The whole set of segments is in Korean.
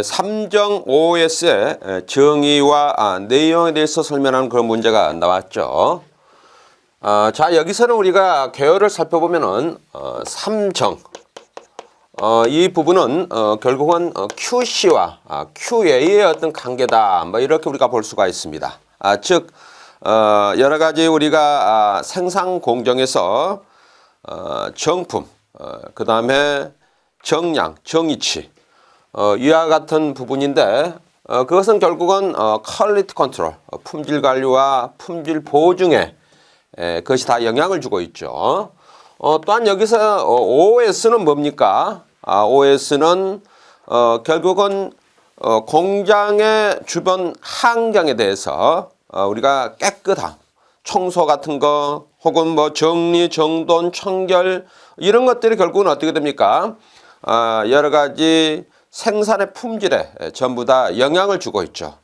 삼정 OS의 정의와 내용에 대해서 설명하는 그런 문제가 나왔죠. 자, 여기서는 우리가 개요를 살펴보면은 삼정 이 부분은 결국은 QC와 QA의 어떤 관계다, 뭐 이렇게 우리가 볼 수가 있습니다. 즉 여러 가지 우리가 생산 공정에서 정품, 그 다음에 정량, 정의치 이와 같은 부분인데 그것은 결국은 퀄리티 컨트롤, 품질 관리와 품질 보증에 그것이 다 영향을 주고 있죠. 또한 여기서 OS는 뭡니까? OS는 결국은 공장의 주변 환경에 대해서 우리가 깨끗함, 청소 같은 거 혹은 뭐 정리, 정돈, 청결 이런 것들이 결국은 어떻게 됩니까? 여러 가지 생산의 품질에 전부 다 영향을 주고 있죠.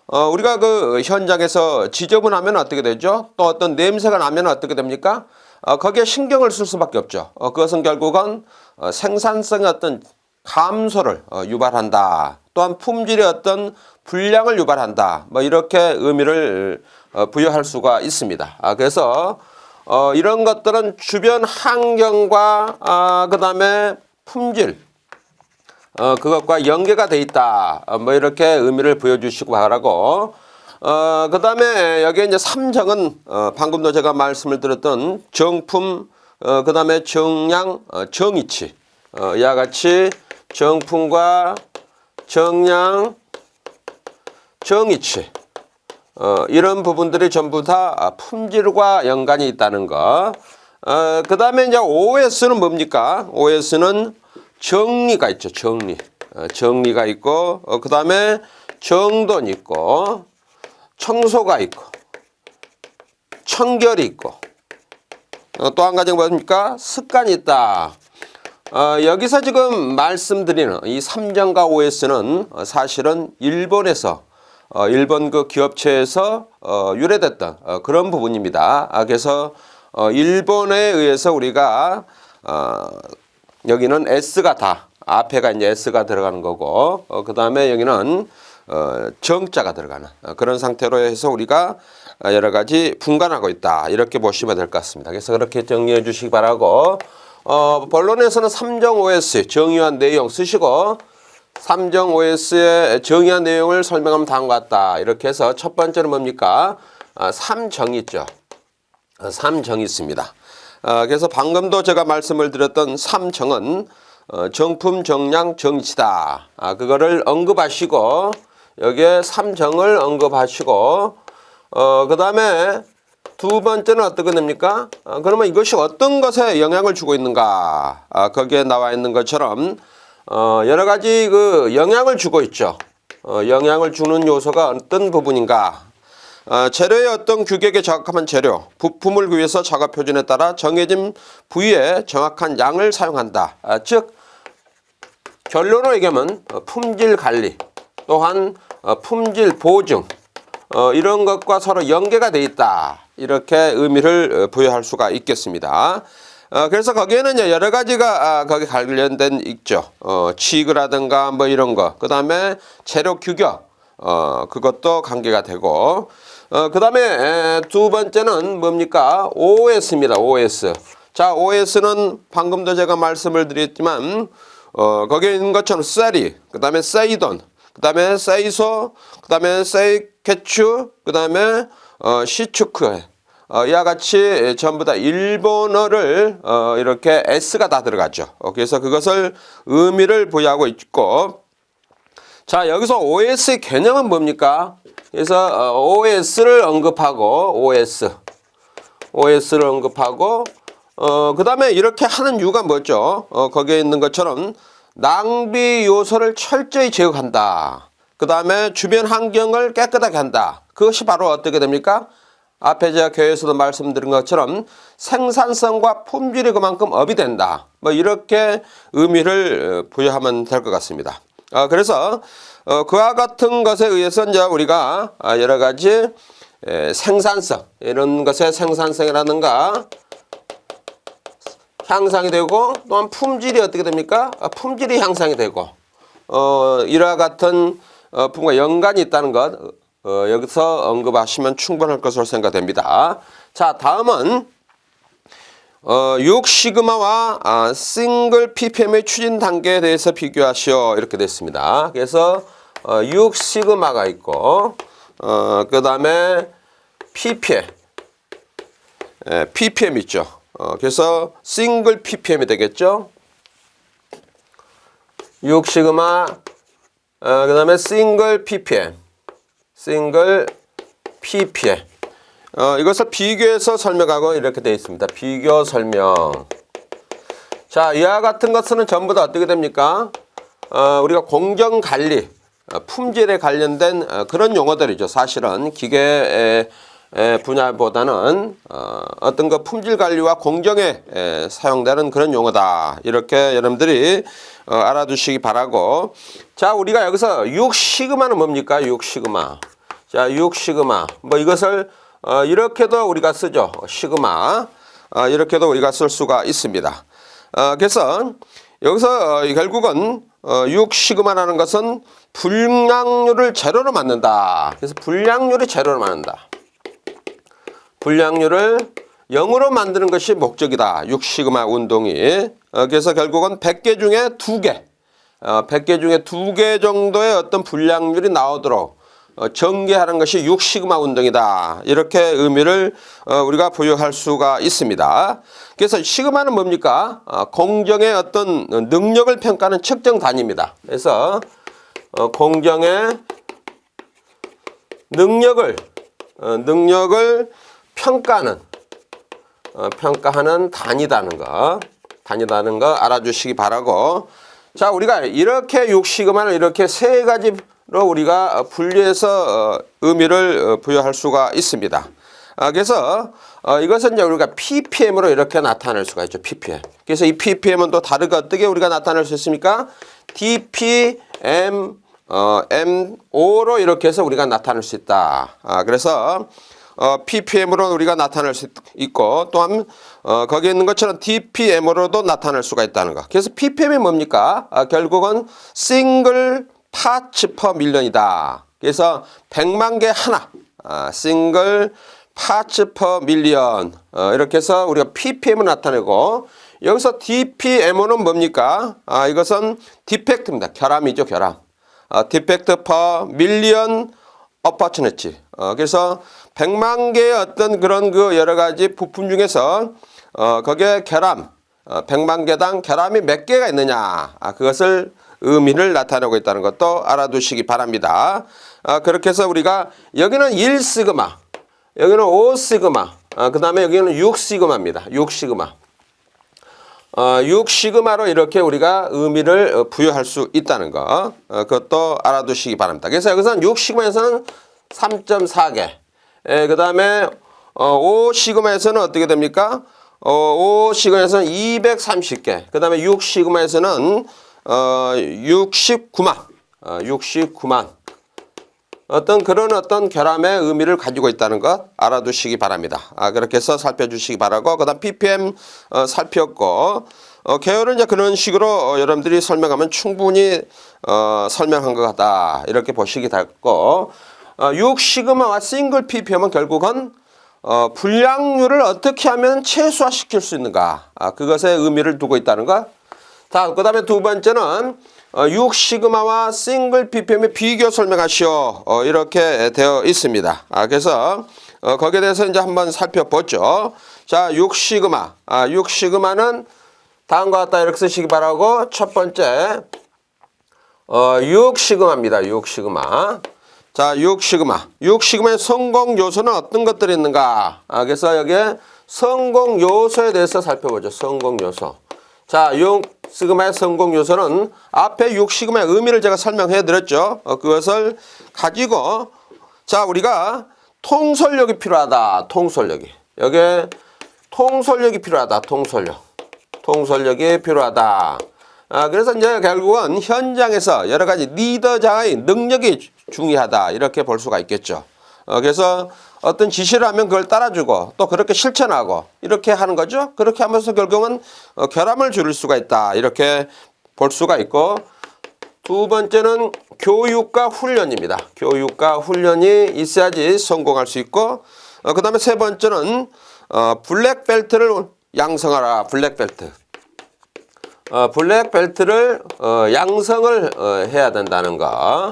우리가 그 현장에서 지저분하면 어떻게 되죠? 또 어떤 냄새가 나면 어떻게 됩니까? 거기에 신경을 쓸 수밖에 없죠. 그것은 결국은 생산성의 어떤 감소를 유발한다. 또한 품질의 어떤 불량을 유발한다. 뭐 이렇게 의미를 부여할 수가 있습니다. 그래서 이런 것들은 주변 환경과 그 다음에 품질 그것과 연계가 돼 있다. 뭐 이렇게 의미를 부여주시고 바라고. 그 다음에 여기에 이제 삼정은 방금도 제가 말씀을 드렸던 정품, 그 다음에 정량, 정의치. 이와 같이 정품과 정량, 정의치. 이런 부분들이 전부 다 품질과 연관이 있다는 거. 그 다음에 이제 OS는 뭡니까? OS는 정리가 있죠. 정리. 정리가 있고, 그 다음에 정돈이 있고, 청소가 있고, 청결이 있고, 또 한 가지가 뭡니까? 습관이 있다. 여기서 지금 말씀드리는 이 삼정과 OS는 사실은 일본에서, 일본 그 기업체에서 유래됐던 그런 부분입니다. 그래서 일본에 의해서 우리가 여기는 S가 다 앞에가 이제 S가 들어가는 거고 그 다음에 여기는 정자가 들어가는 그런 상태로 해서 우리가 여러 가지 분간하고 있다 이렇게 보시면 될 것 같습니다. 그래서 그렇게 정리해 주시기 바라고 본론에서는 삼정 OS 정의한 내용 쓰시고 삼정 OS의 정의한 내용을 설명하면 다음과 같다 이렇게 해서 첫 번째는 뭡니까? 삼정이 있죠. 삼정이 있습니다. 그래서 방금도 제가 말씀을 드렸던 삼정은 정품, 정량, 정치다. 그거를 언급하시고 여기에 삼정을 언급하시고 그 다음에 두 번째는 어떻게 됩니까? 그러면 이것이 어떤 것에 영향을 주고 있는가? 거기에 나와 있는 것처럼 여러 가지 그 영향을 주고 있죠. 영향을 주는 요소가 어떤 부분인가? 재료의 어떤 규격에 적합한 재료, 부품을 위해서 작업 표준에 따라 정해진 부위에 정확한 양을 사용한다. 즉 결론을 얘기하면 품질 관리, 또한 품질 보증 이런 것과 서로 연계가 돼 있다. 이렇게 의미를 부여할 수가 있겠습니다. 그래서 거기에는 여러 가지가 거기 관련된 있죠. 치익이라든가 뭐 이런 거, 그 다음에 재료 규격 그것도 관계가 되고. 그 다음에 두 번째는 뭡니까? OS입니다. OS. 자, OS는 방금도 제가 말씀을 드렸지만, 거기에 있는 것처럼 셀이, 그 다음에 세이돈, 그 다음에 세이소, 그 다음에 세이케추, 그 다음에 시추크에. 이와 같이 전부 다 일본어를 이렇게 S가 다 들어가죠. 그래서 그것을 의미를 부여하고 있고, 자, 여기서 OS의 개념은 뭡니까? 그래서 OS를 언급하고 OS를 언급하고 그 다음에 이렇게 하는 이유가 뭐죠? 거기에 있는 것처럼 낭비 요소를 철저히 제거한다. 그 다음에 주변 환경을 깨끗하게 한다. 그것이 바로 어떻게 됩니까? 앞에 제가 교회에서도 말씀드린 것처럼 생산성과 품질이 그만큼 업이 된다. 뭐 이렇게 의미를 부여하면 될 것 같습니다. 그래서 그와 같은 것에 의해서 이제 우리가 여러 가지 생산성 이런 것의 생산성이라든가 향상이 되고 또한 품질이 어떻게 됩니까? 품질이 향상이 되고 이와 같은 부분과 연관이 있다는 것 여기서 언급하시면 충분할 것으로 생각됩니다. 자, 다음은 6시그마와 싱글 ppm의 추진 단계에 대해서 비교하시오 이렇게 됐습니다. 그래서 6시그마가 있고 그 다음에 ppm ppm 있죠. 그래서 싱글 ppm이 되겠죠. 6시그마 그 다음에 싱글 ppm 이것을 비교해서 설명하고 이렇게 되어 있습니다. 비교 설명. 자, 이와 같은 것은 전부 다 어떻게 됩니까? 우리가 공정관리, 품질에 관련된 그런 용어들이죠. 사실은 기계 분야보다는 어떤 거 품질 관리와 공정에 사용되는 그런 용어다. 이렇게 여러분들이 알아두시기 바라고. 자, 우리가 여기서 6시그마는 뭡니까? 6시그마. 자, 6시그마. 뭐 이것을 이렇게도 우리가 쓰죠. 시그마. 이렇게도 우리가 쓸 수가 있습니다. 그래서 여기서 결국은 6시그마라는 것은 불량률을 제로로 만든다. 그래서 불량률이 제로로 만든다. 불량률을 0으로 만드는 것이 목적이다. 6시그마 운동이. 그래서 결국은 100개 중에 2개. 100개 중에 2개 정도의 어떤 불량률이 나오도록 전개하는 것이 6시그마 운동이다. 이렇게 의미를 우리가 부여할 수가 있습니다. 그래서 시그마는 뭡니까? 공정의 어떤 능력을 평가하는 측정 단위입니다. 그래서 공정의 능력을 평가하는 단위다는 거 알아주시기 바라고. 자, 우리가 이렇게 6시그마를 이렇게 세 가지로 우리가 분류해서 의미를 부여할 수가 있습니다. 그래서 이것은 이제 우리가 ppm으로 이렇게 나타낼 수가 있죠. ppm. 그래서 이 ppm은 또 다르게 어떻게 우리가 나타낼 수 있습니까? dpm MO로 이렇게 해서 우리가 나타낼 수 있다. 그래서 ppm으로 우리가 나타낼 수 있고 또한 거기에 있는 것처럼 dpm으로도 나타낼 수가 있다는 거. 그래서 ppm이 뭡니까? 결국은 싱글 파츠 퍼 밀리언이다. 그래서 100만 개 하나 싱글 파츠 퍼 밀리언 이렇게 해서 우리가 ppm을 나타내고 여기서 dpm오는 뭡니까? 이것은 디펙트입니다. 결함이죠. 결함. 디펙트 퍼 밀리언 어퍼추니티. 그래서 100만 개의 어떤 그런 그 여러 가지 부품 중에서 거기에 결함 100만 개당 결함이 몇 개가 있느냐 그것을 의미를 나타내고 있다는 것도 알아두시기 바랍니다. 그렇게 해서 우리가 여기는 1시그마 여기는 5시그마 그 다음에 여기는 6시그마입니다. 6시그마 6시그마로 이렇게 우리가 의미를 부여할 수 있다는 거 그것도 알아두시기 바랍니다. 그래서 여기서는 6시그마에서는 3.4개 그 다음에 5시그마에서는 어떻게 됩니까? 5시그마에서는 230개 그 다음에 6시그마에서는 69만 어떤 그런 어떤 결함의 의미를 가지고 있다는 것 알아두시기 바랍니다. 그렇게 해서 살펴주시기 바라고 그 다음 ppm 살폈고 계열은 이제 그런 식으로 여러분들이 설명하면 충분히 설명한 것 같다 이렇게 보시기 되고 6시그마와 싱글 ppm은 결국은 불량률을 어떻게 하면 최소화시킬 수 있는가 그것에 의미를 두고 있다는 것. 자, 그 다음에 두 번째는 6시그마와 싱글 ppm의 비교 설명하시오 이렇게 되어 있습니다. 그래서 거기에 대해서 이제 한번 살펴보죠. 자, 6시그마 6시그마는 다음과 같다 이렇게 쓰시기 바라고 첫 번째 6시그마입니다. 6시그마. 자, 6시그마의 성공 요소는 어떤 것들이 있는가? 그래서 여기에 성공 요소에 대해서 살펴보죠. 성공 요소. 자, 6시그마의 성공 요소는 앞에 6시그마의 의미를 제가 설명해 드렸죠. 그것을 가지고 자, 우리가 통솔력이 필요하다. 통솔력이. 여기에 통솔력이 필요하다. 통솔력이 필요하다. 그래서 이제 결국은 현장에서 여러 가지 리더자의 능력이 중요하다. 이렇게 볼 수가 있겠죠. 그래서 어떤 지시를 하면 그걸 따라주고 또 그렇게 실천하고 이렇게 하는 거죠. 그렇게 하면서 결국은 결함을 줄일 수가 있다. 이렇게 볼 수가 있고 두 번째는 교육과 훈련입니다. 교육과 훈련이 있어야지 성공할 수 있고, 그 다음에 세 번째는 블랙벨트를 양성하라. 블랙벨트. 블랙벨트를 양성을 해야 된다는 거.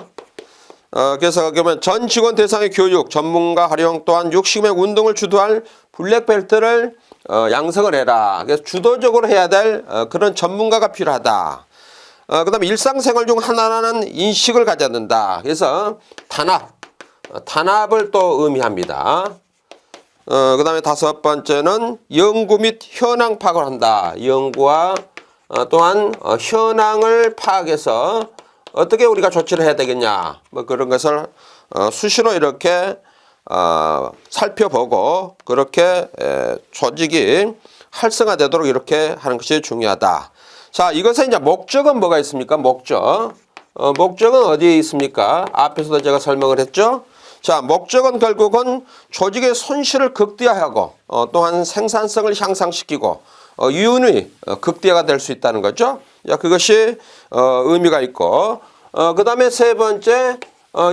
그래서 그러면 전 직원 대상의 교육, 전문가 활용 또한 60명 운동을 주도할 블랙벨트를 양성을 해라. 그래서 주도적으로 해야 될 그런 전문가가 필요하다. 그 다음에 일상생활 중 하나라는 인식을 가져야 된다. 그래서 단합을 또 의미합니다. 그 다음에 다섯 번째는 연구 및 현황 파악을 한다. 연구와 또한 현황을 파악해서 어떻게 우리가 조치를 해야 되겠냐. 뭐 그런 것을 수시로 이렇게 살펴보고 그렇게 조직이 활성화되도록 이렇게 하는 것이 중요하다. 자, 이것의 이제 목적은 뭐가 있습니까? 목적은 어디에 있습니까? 앞에서도 제가 설명을 했죠. 자, 목적은 결국은 조직의 손실을 극대화하고 또한 생산성을 향상시키고 이윤이 극대화가 될 수 있다는 거죠. 자, 그것이 의미가 있고 그 다음에 세 번째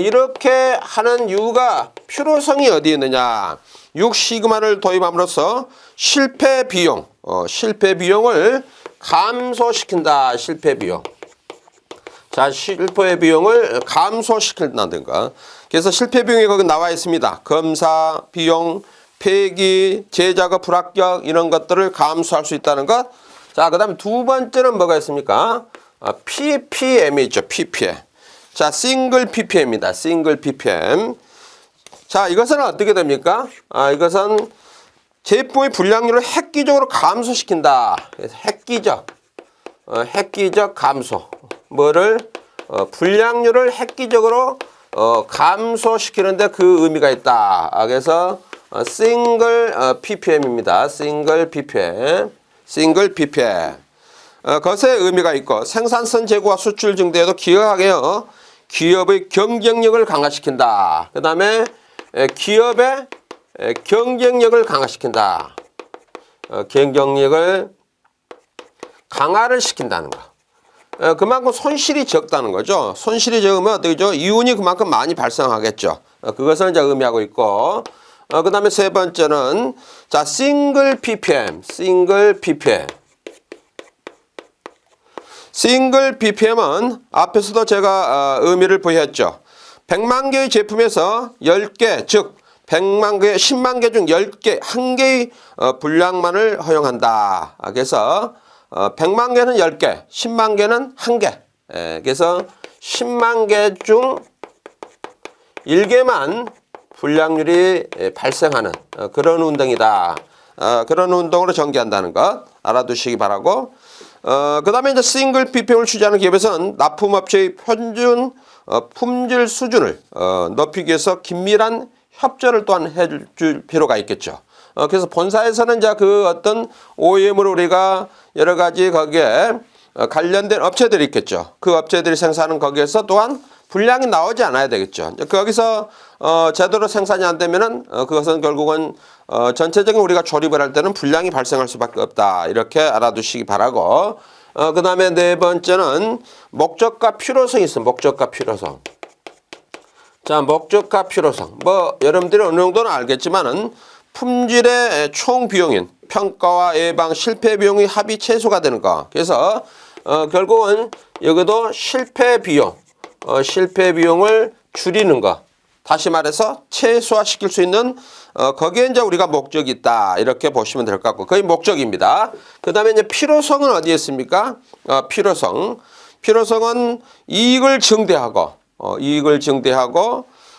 이렇게 하는 이유가 필요성이 어디에 있느냐. 6시그마를 도입함으로써 실패 비용을 감소시킨다. 실패 비용. 자, 실패 비용을 감소시킨다든가. 그래서 실패 비용이 거기 나와 있습니다. 검사 비용, 폐기, 제작업 불합격 이런 것들을 감소할 수 있다는 것. 자, 그 다음에 두 번째는 뭐가 있습니까? PPM이죠. PPM. 자, 싱글 PPM입니다. 싱글 PPM. 자, 이것은 어떻게 됩니까? 이것은 제품의 불량률을 획기적으로 감소시킨다. 그래서 획기적 감소. 불량률을 획기적으로 감소시키는데 그 의미가 있다. 그래서 싱글 PPM입니다. 싱글 PPM. 것의 의미가 있고 생산성 제고와 수출 증대에도 기여하게요. 기업의 경쟁력을 강화시킨다. 그 다음에 기업의 경쟁력을 강화시킨다. 경쟁력을 강화를 시킨다는 거. 그만큼 손실이 적다는 거죠. 손실이 적으면 어떻게 되죠? 이윤이 그만큼 많이 발생하겠죠. 그것을 이제 의미하고 있고, 그 다음에 세 번째는 자, 싱글 PPM. 싱글 PPM은 앞에서도 제가 의미를 부여했죠. 100만 개의 제품에서 10개, 즉 100만 개, 10만 개 중 10개, 1개의 분량만을 허용한다. 그래서 100만 개는 10개, 10만 개는 1개. 그래서 10만 개 중 1개만 불량률이 발생하는 그런 운동이다. 그런 운동으로 전개한다는 것 알아두시기 바라고. 그 다음에 이제 싱글 PPM을 취재하는 기업에서는 납품업체의 표준 품질 수준을 높이기 위해서 긴밀한 협조를 또한 해줄 필요가 있겠죠. 그래서 본사에서는 이제 그 어떤 OEM으로 우리가 여러 가지 거기에 관련된 업체들이 있겠죠. 그 업체들이 생산하는 거기에서 또한 분량이 나오지 않아야 되겠죠. 거기서 제대로 생산이 안 되면은 그것은 결국은 전체적인 우리가 조립을 할 때는 분량이 발생할 수밖에 없다. 이렇게 알아두시기 바라고. 그 다음에 네 번째는 목적과 필요성이 있어. 목적과 필요성. 자, 목적과 필요성. 뭐 여러분들이 어느 정도는 알겠지만은 품질의 총 비용인 평가와 예방 실패 비용의 합이 최소가 되는 거. 그래서 결국은 여기도 실패 비용을 줄이는 거. 다시 말해서 최소화시킬 수 있는 거기에 이제 우리가 목적이 있다. 이렇게 보시면 될 것 같고 그게 목적입니다. 그 다음에 이제 필요성은 어디에 있습니까? 필요성은 이익을 증대하고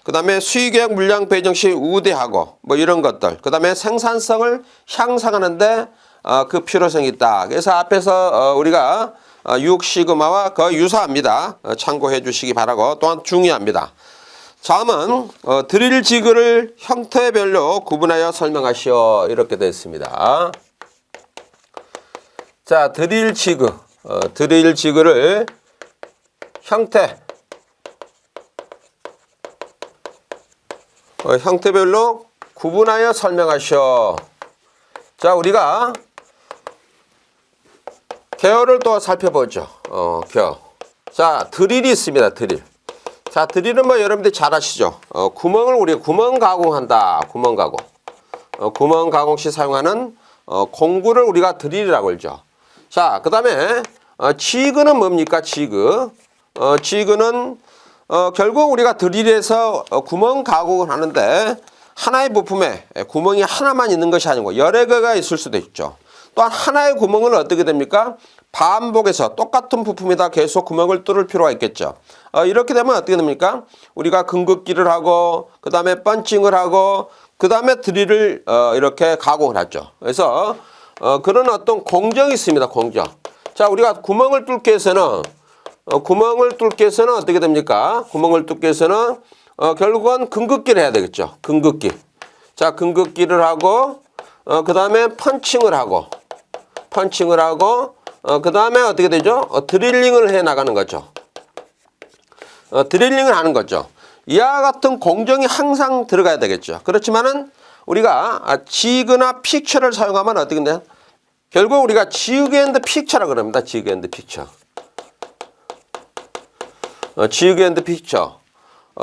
그 다음에 수익액 물량 배정 시 우대하고 뭐 이런 것들. 그 다음에 생산성을 향상하는데 그 필요성이 있다. 그래서 앞에서 우리가 6시그마와 거의 유사합니다. 참고해 주시기 바라고 또한 중요합니다. 다음은 드릴 지그를 형태별로 구분하여 설명하시오. 이렇게 되어 있습니다. 자, 드릴 지그를 형태별로 구분하여 설명하시오. 자, 우리가 계열을 또 살펴보죠. 자, 드릴이 있습니다. 드릴. 자, 드릴은 뭐 여러분들이 잘 아시죠? 구멍을 우리가 구멍 가공한다. 구멍 가공. 구멍 가공 시 사용하는 공구를 우리가 드릴이라고 그러죠. 자, 그 다음에 지그는 뭡니까? 지그. 지그는 결국 우리가 드릴에서 구멍 가공을 하는데 하나의 부품에 구멍이 하나만 있는 것이 아니고 여러 개가 있을 수도 있죠. 또한 하나의 구멍은 어떻게 됩니까? 반복해서 똑같은 부품에다 계속 구멍을 뚫을 필요가 있겠죠. 이렇게 되면 어떻게 됩니까? 우리가 금극기를 하고 그 다음에 펀칭을 하고 그 다음에 드릴을 이렇게 가공을 하죠. 그래서 그런 어떤 공정이 있습니다. 공정. 자, 우리가 구멍을 뚫기 위해서는 어떻게 됩니까? 구멍을 뚫기 위해서는 결국은 금극기를 해야 되겠죠. 금극기. 자, 금극기를 하고 그 다음에 펀칭을 하고 그 다음에 어떻게 되죠? 드릴링을 해 나가는 거죠. 드릴링을 하는 거죠. 이와 같은 공정이 항상 들어가야 되겠죠. 그렇지만은 우리가 지그나 픽처를 사용하면 어떻게 돼요? 결국 우리가 지그 앤드 픽처라고 그럽니다. 지그 앤드 픽처. 지그 앤드 픽처.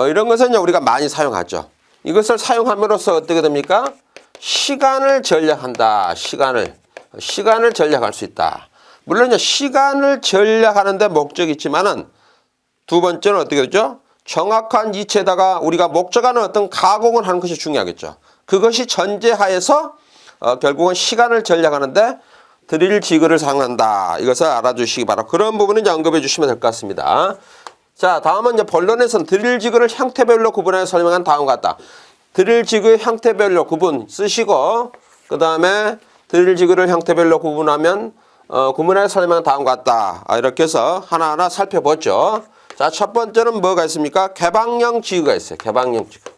이런 것은 이제 우리가 많이 사용하죠. 이것을 사용함으로써 어떻게 됩니까? 시간을 절약한다. 시간을 절약할 수 있다. 물론 이제 시간을 절약하는 데 목적이 있지만은 두 번째는 어떻게 되죠? 정확한 이체에다가 우리가 목적하는 어떤 가공을 하는 것이 중요하겠죠. 그것이 전제하에서 결국은 시간을 절약하는데 드릴 지그를 사용한다. 이것을 알아주시기 바랍니다. 그런 부분은 이제 언급해 주시면 될 것 같습니다. 자, 다음은 이제 본론에서는 드릴 지그를 형태별로 구분하여 설명한 다음과 같다. 드릴 지그 형태별로 구분 쓰시고 그 다음에 드릴 지그를 형태별로 구분하면 구분하여 설명한 다음과 같다. 이렇게 해서 하나하나 살펴보죠. 자, 첫 번째는 뭐가 있습니까? 개방형 지그가 있어요. 개방형 지그.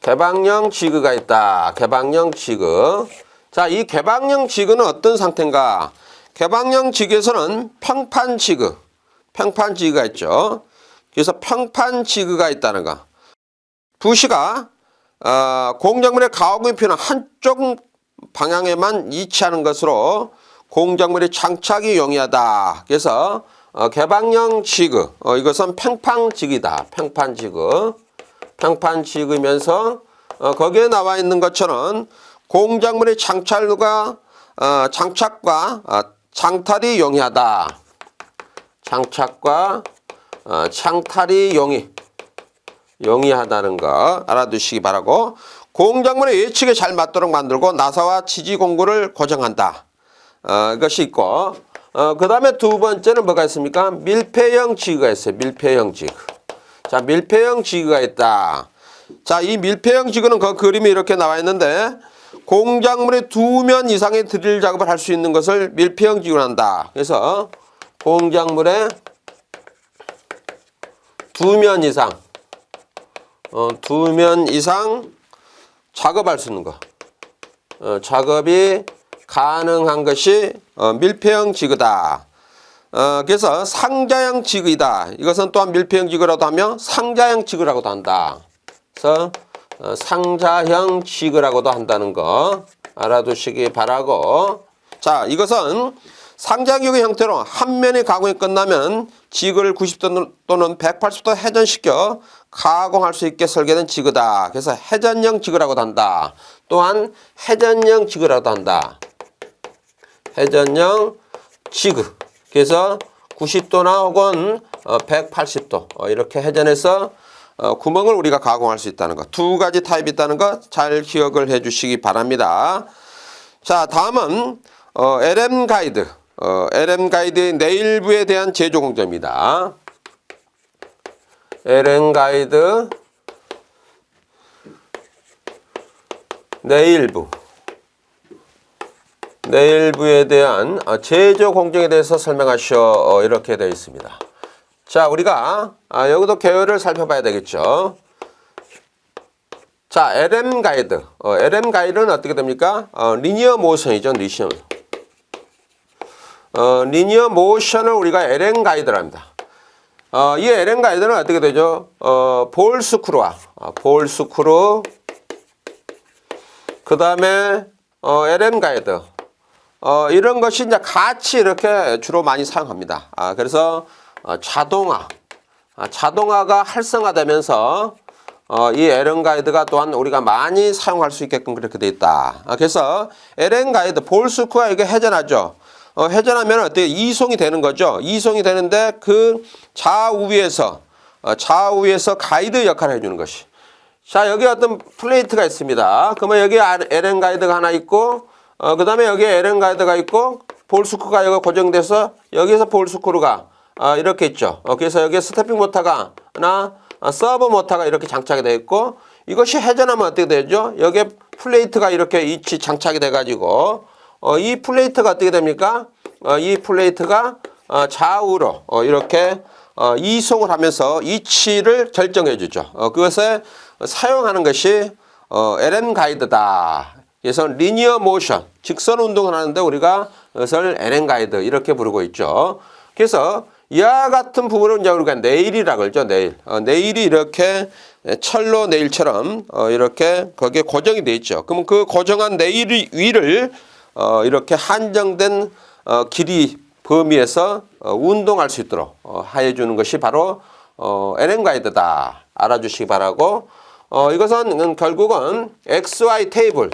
개방형 지그가 있다. 개방형 지그. 자, 이 개방형 지그는 어떤 상태인가? 개방형 지그에서는 평판 지그가 있죠. 그래서 평판 지그가 있다는 거. 부시가 공작물의 가공의 표는 한쪽 방향에만 이치하는 것으로 공작물의 장착이 용이하다. 그래서 개방형 지그, 이것은 팽판지그이다. 팽판지그이면서 거기에 나와 있는 것처럼 공작물의 장착과 장탈이 용이하다. 장착과 장탈이 용이하다는 거 알아두시기 바라고, 공작물의 예측에 잘 맞도록 만들고 나사와 지지 공구를 고정한다. 이것이 있고, 그 다음에 두 번째는 뭐가 있습니까? 밀폐형 지그가 있어요. 밀폐형 지그. 자, 밀폐형 지그가 있다. 자, 이 밀폐형 지그는 그 그림이 이렇게 나와 있는데, 공작물의 2면 이상의 드릴 작업을 할 수 있는 것을 밀폐형 지그로 한다. 그래서 공작물의 2면 이상, 2면 이상 작업할 수 있는 거. 작업이 가능한 것이 밀폐형 지그다. 그래서 상자형 지그이다. 이것은 또한 밀폐형 지그라도 하며 상자형 지그라고도 한다. 그래서 상자형 지그라고도 한다는 거 알아두시기 바라고. 자, 이것은 상자형 형태로 한 면의 가공이 끝나면 지그를 90도 또는 180도 회전시켜 가공할 수 있게 설계된 지그다. 그래서 회전형 지그라고도 한다. 또한 회전형 지그라고도 한다. 회전형 지그. 그래서 90도나 혹은 180도 이렇게 회전해서 구멍을 우리가 가공할 수 있다는 것. 두 가지 타입이 있다는 것 잘 기억을 해 주시기 바랍니다. 자, 다음은 LM 가이드. LM 가이드의 내일부에 대한 제조 공정입니다. LM 가이드 내일부에 대한 제조 공정에 대해서 설명하시오. 이렇게 되어 있습니다. 자, 우리가 여기도 개요를 살펴봐야 되겠죠. 자, LM 가이드. LM 가이드는 어떻게 됩니까? 리니어 모션이죠. 리니어 모션을 우리가 LM 가이드랍니다. 이 LM 가이드는 어떻게 되죠? 볼 스크루와 볼 스크루, 그 다음에 LM 가이드, 이런 것이 이제 같이 이렇게 주로 많이 사용합니다. 그래서 자동화가 활성화되면서 이 LN 가이드가 또한 우리가 많이 사용할 수 있게끔 그렇게 돼 있다. 그래서 LN 가이드 볼스코가 이게 회전하죠. 회전하면 어떻게 이송이 되는 거죠. 이송이 되는데 그 좌우에서 가이드 역할을 해주는 것이. 자, 여기 어떤 플레이트가 있습니다. 그러면 여기 LN 가이드가 하나 있고, 그 다음에 여기에 LN 가이드가 있고, 볼스크가 여기 고정돼서 여기서 볼스크루가 이렇게 있죠. 그래서 여기에 스태핑 모터가 하나, 서버 모터가 이렇게 장착이 되어 있고, 이것이 회전하면 어떻게 되죠? 여기에 플레이트가 이렇게 위치 장착이 돼가지고, 이 플레이트가 어떻게 됩니까? 이 플레이트가 좌우로 이렇게 이송을 하면서 위치를 결정해 주죠. 그것에 사용하는 것이 LN 가이드다. 그래서 리니어 모션, 직선 운동을 하는데 우리가 그것을 LN 가이드 이렇게 부르고 있죠. 그래서 이와 같은 부분은 이제 우리가 네일이라고 그러죠. 네일. 네일이 이렇게 철로 네일처럼 이렇게 거기에 고정이 돼 있죠. 그러면 그 고정한 네일 위를 이렇게 한정된 길이 범위에서 운동할 수 있도록 해주는 것이 바로 LN 가이드다. 알아주시기 바라고. 이것은 결국은 XY 테이블,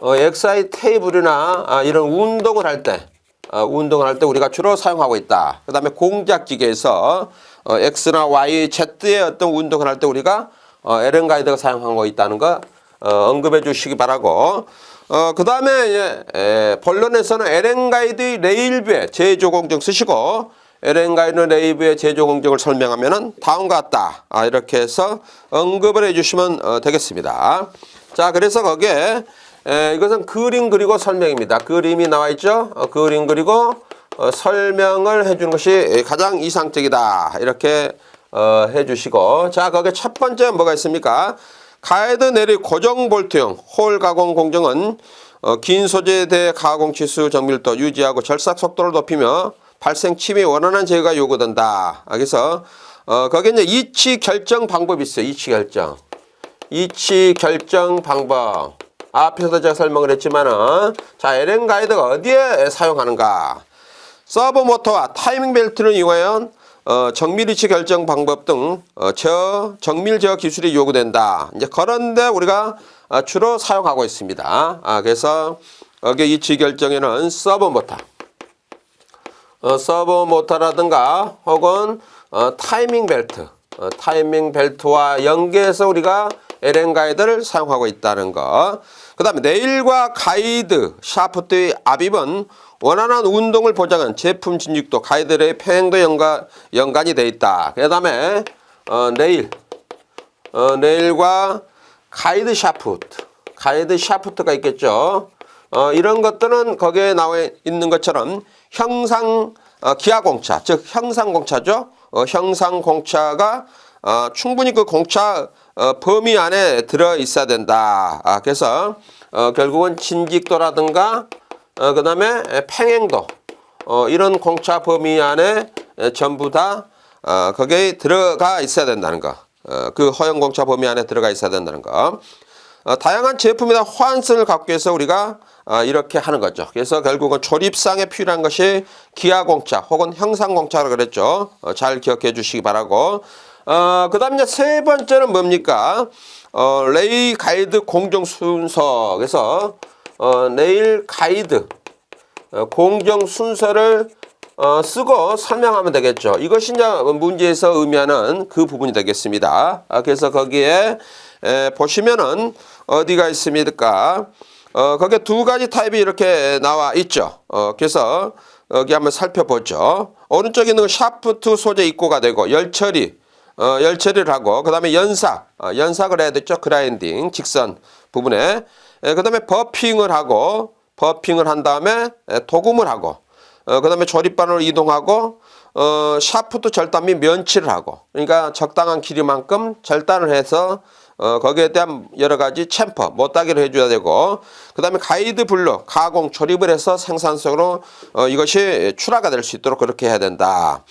XY 테이블이나 이런 운동을 할 때 우리가 주로 사용하고 있다. 그 다음에 공작기계에서 X나 Y, Z의 어떤 운동을 할 때 우리가 LN 가이드가 사용하고 있다는 거 언급해 주시기 바라고. 그 다음에 본론에서는 LN 가이드 레일뷰의 제조 공정 쓰시고 LN 가이드 레일뷰의 제조 공정을 설명하면은 다음과 같다. 이렇게 해서 언급을 해주시면 되겠습니다. 자, 그래서 거기에 이것은 그림 그리고 설명입니다. 그림이 나와 있죠. 그림 그리고 설명을 해주는 것이 가장 이상적이다. 이렇게 해주시고, 자, 거기에 첫 번째 뭐가 있습니까? 가이드 내리 고정 볼트형 홀 가공 공정은 긴 소재에 대해 가공 치수 정밀도 유지하고 절삭 속도를 높이며 발생 침이 원활한 제거가 요구된다. 그래서 거기에 이제 이치 결정 방법이 있어요. 이치 결정 방법. 앞에서도 제가 설명을 했지만은, 자, LN 가이드가 어디에 사용하는가? 서버 모터와 타이밍 벨트를 이용하여 정밀 위치 결정 방법 등 정밀 제어 기술이 요구된다. 이제 그런데 우리가 주로 사용하고 있습니다. 그래서 여기 위치 결정에는 서버 모터라든가 혹은 타이밍 벨트와 연계해서 우리가 LN 가이드를 사용하고 있다는 거. 그 다음에 네일과 가이드 샤프트의 압입은 원활한 운동을 보장한 제품 진입도 가이드의 평행도 연관이 되어 있다. 그 다음에 네일과 가이드 샤프트가 있겠죠. 이런 것들은 거기에 나와 있는 것처럼 기하공차, 즉 형상공차죠. 형상공차가 충분히 그 공차 범위 안에 들어 있어야 된다. 그래서 결국은 진직도라든가 그 다음에 평행도 이런 공차 범위 안에 전부 다 거기에 들어가 있어야 된다는 거. 그 허용 공차 범위 안에 들어가 있어야 된다는 거. 다양한 제품이나 호환성을 갖기 위해서 우리가 이렇게 하는 거죠. 그래서 결국은 조립상에 필요한 것이 기하공차 혹은 형상공차라고 그랬죠. 잘 기억해 주시기 바라고. 그 다음에 세 번째는 뭡니까? 레일 가이드 공정 순서. 그래서 네일 가이드 공정 순서를 쓰고 설명하면 되겠죠. 이것이 이제 문제에서 의미하는 그 부분이 되겠습니다. 그래서 거기에 보시면은 어디가 있습니까? 거기에 두 가지 타입이 이렇게 나와 있죠. 그래서 여기 한번 살펴보죠. 오른쪽에 있는 샤프트 소재 입고가 되고 열처리를 하고, 그 다음에 연삭을 해야 되죠. 그라인딩, 직선 부분에. 그 다음에 버핑을 한 다음에 도금을 하고, 그 다음에 조립반으로 이동하고, 샤프트 절단 및 면치를 하고, 그러니까 적당한 길이만큼 절단을 해서 거기에 대한 여러 가지 챔퍼, 못따기를 해줘야 되고, 그 다음에 가이드 블록, 가공, 조립을 해서 생산성으로 이것이 출하가 될 수 있도록 그렇게 해야 된다.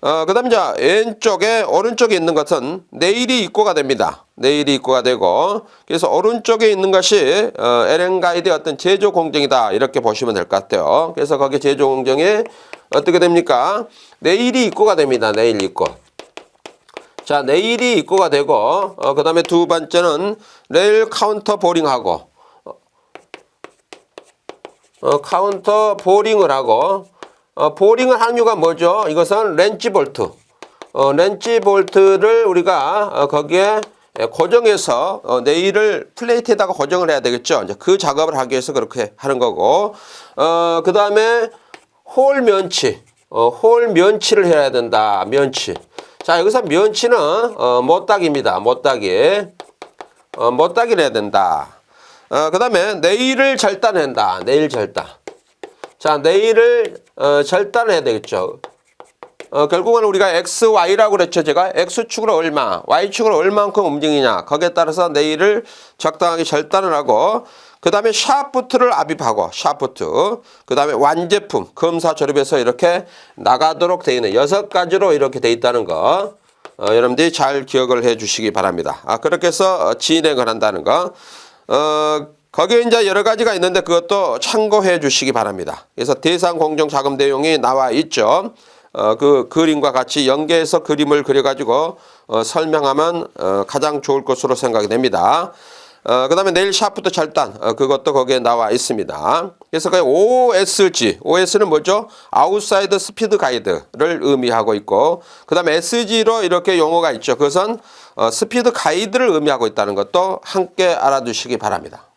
그다음 이제 왼쪽에 오른쪽에 있는 것은 내일이 입고가 됩니다. 내일이 입고가 되고 그래서 오른쪽에 있는 것이 LN 가이드의 어떤 제조 공정이다 이렇게 보시면 될 것 같아요. 그래서 거기 제조 공정에 어떻게 됩니까? 내일이 입고가 됩니다. 내일 입고. 자, 내일이 입고가 되고 그다음에 두 번째는 레일 카운터 보링하고 카운터 보링을 하고 보링을 하는 이유가 뭐죠? 이것은 렌치 볼트. 렌치 볼트를 우리가 거기에 고정해서 네일을 플레이트에다가 고정을 해야 되겠죠. 이제 그 작업을 하기 위해서 그렇게 하는 거고, 그 다음에 홀 면치, 홀 면치를 해야 된다. 면치. 자, 여기서 면치는 못따기입니다. 못따기. 못따기를 해야 된다. 그 다음에 네일을 절단한다. 네일 절단. 자, 네일을 절단해야 되겠죠. 결국은 우리가 XY라고 그랬죠. 제가 X축으로 얼마, Y축으로 얼만큼 움직이냐. 거기에 따라서 네일을 적당하게 절단을 하고 그 다음에 샤프트를 압입하고 샤프트. 그 다음에 완제품, 검사 조립해서 이렇게 나가도록 되어 있는 6가지로 이렇게 되어 있다는 거. 여러분들이 잘 기억을 해 주시기 바랍니다. 그렇게 해서 진행을 한다는 거. 거기에 이제 여러 가지가 있는데 그것도 참고해 주시기 바랍니다. 그래서 대상 공정 자금 내용이 나와 있죠. 그 그림과 같이 연계해서 그림을 그려가지고 설명하면 가장 좋을 것으로 생각이 됩니다. 그 다음에 네일 샤프트 절단, 그것도 거기에 나와 있습니다. 그래서 그 OSG, OS는 뭐죠? 아웃사이드 스피드 가이드를 의미하고 있고, 그 다음에 SG로 이렇게 용어가 있죠. 그것은 스피드 가이드를 의미하고 있다는 것도 함께 알아두시기 바랍니다.